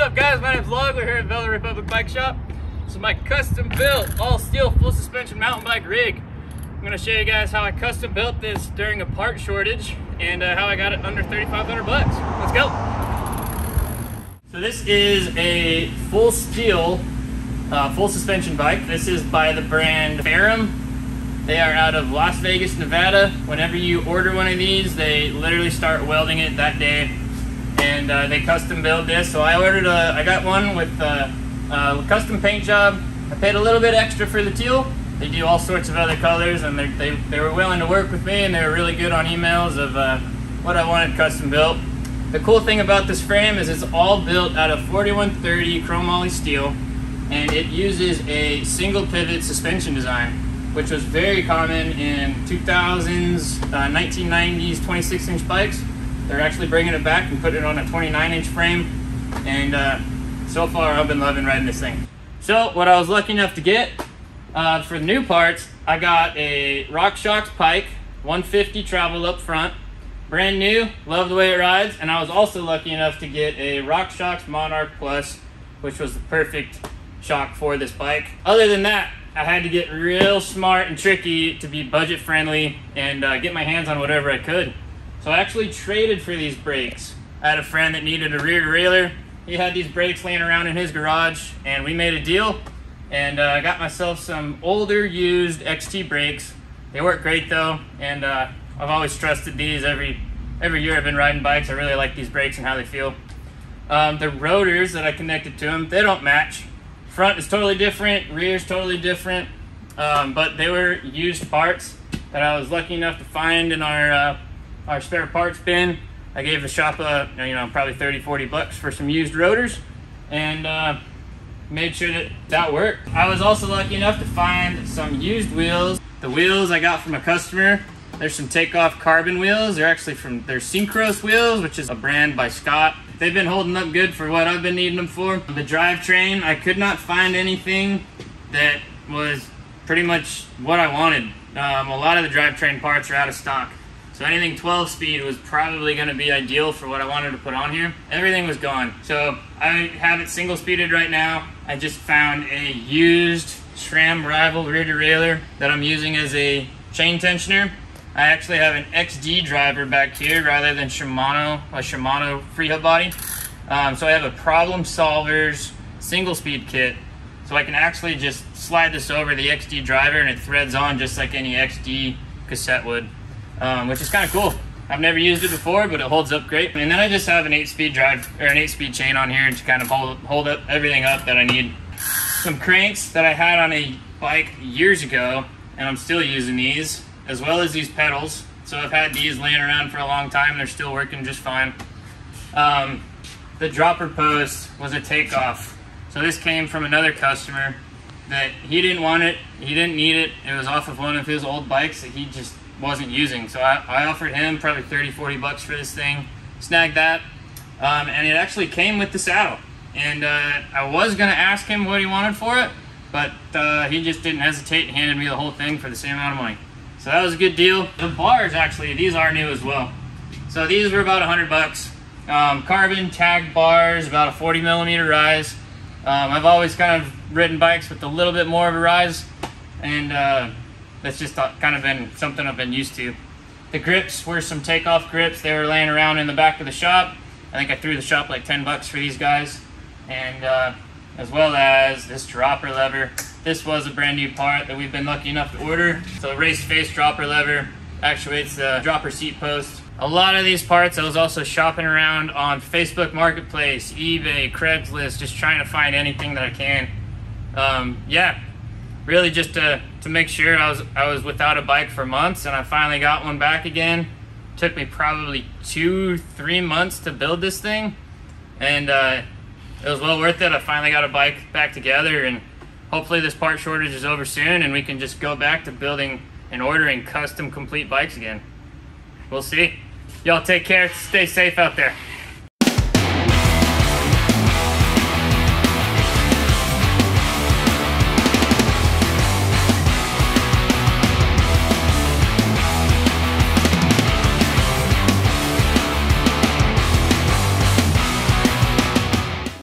up, guys? My name's Log. We're here at Velo Republic Bike Shop. This is my custom built all steel full suspension mountain bike rig. I'm going to show you guys how I custom built this during a part shortage and how I got it under 3,500 bucks. Let's go. So this is a full steel full suspension bike. This is by the brand Ferrum. They are out of Las Vegas, Nevada. Whenever you order one of these, they literally start welding it that day. And they custom build this. So I ordered I got one with a custom paint job. I paid a little bit extra for the teal. They do all sorts of other colors, and they were willing to work with me, and they were really good on emails of what I wanted custom built. The cool thing about this frame is it's all built out of 4130 chromoly steel, and it uses a single pivot suspension design, which was very common in 2000s, 1990s 26-inch bikes. They're actually bringing it back and putting it on a 29-inch frame, and so far I've been loving riding this thing. So what I was lucky enough to get for the new parts, I got a RockShox Pike 150 travel up front, brand new, love the way it rides, and I was also lucky enough to get a RockShox Monarch Plus, which was the perfect shock for this bike. Other than that, I had to get real smart and tricky to be budget friendly and get my hands on whatever I could. So I actually traded for these brakes. I had a friend that needed a rear derailleur. He had these brakes laying around in his garage, and we made a deal. And I got myself some older used XT brakes. They work great though, and I've always trusted these every year I've been riding bikes. I really like these brakes and how they feel. The rotors that I connected to them, they don't match. Front is totally different, rear is totally different, but they were used parts that I was lucky enough to find in our spare parts bin. I gave the shop probably 30-40 bucks for some used rotors, and made sure that worked. I was also lucky enough to find some used wheels. The wheels I got from a customer. There's some Takeoff carbon wheels. They're actually they're Synchros wheels, which is a brand by Scott. They've been holding up good for what I've been needing them for. The drivetrain, I could not find anything that was pretty much what I wanted. A lot of the drivetrain parts are out of stock. So anything 12 speed was probably going to be ideal for what I wanted to put on here. Everything was gone. So I have it single speeded right now. I just found a used SRAM Rival rear derailleur that I'm using as a chain tensioner. I actually have an XD driver back here rather than a Shimano free hub body. So I have a Problem Solvers single speed kit. So I can actually just slide this over the XD driver and it threads on just like any XD cassette would. Which is kind of cool. I've never used it before, but it holds up great. And then I just have an 8-speed drive or an 8-speed chain on here to kind of hold up everything up that I need. Some cranks that I had on a bike years ago, and I'm still using these, as well as these pedals. So I've had these laying around for a long time, and they're still working just fine. The dropper post was a Takeoff. So this came from another customer that he didn't want it, he didn't need it. It was off of one of his old bikes that he just wasn't using. So I offered him probably 30-40 bucks for this thing, snagged that, and it actually came with the saddle. And I was gonna ask him what he wanted for it, but he just didn't hesitate and handed me the whole thing for the same amount of money. So that was a good deal. The bars, actually, these are new as well. So these were about 100 bucks. Carbon tagged bars, about a 40 millimeter rise. I've always kind of ridden bikes with a little bit more of a rise, and that's just kind of been something I've been used to. The grips were some Takeoff grips. They were laying around in the back of the shop. I think I threw the shop like 10 bucks for these guys. And as well as this dropper lever. This was a brand new part that we've been lucky enough to order. So raised face dropper lever actuates the dropper seat post. A lot of these parts I was also shopping around on Facebook Marketplace, eBay, Craigslist, just trying to find anything that I can. Yeah, really just to make sure. I was without a bike for months, and I finally got one back again. Took me probably 2-3 months to build this thing, and it was well worth it. I finally got a bike back together, and hopefully this part shortage is over soon and we can just go back to building and ordering custom complete bikes again. We'll see. Y'all take care, stay safe out there.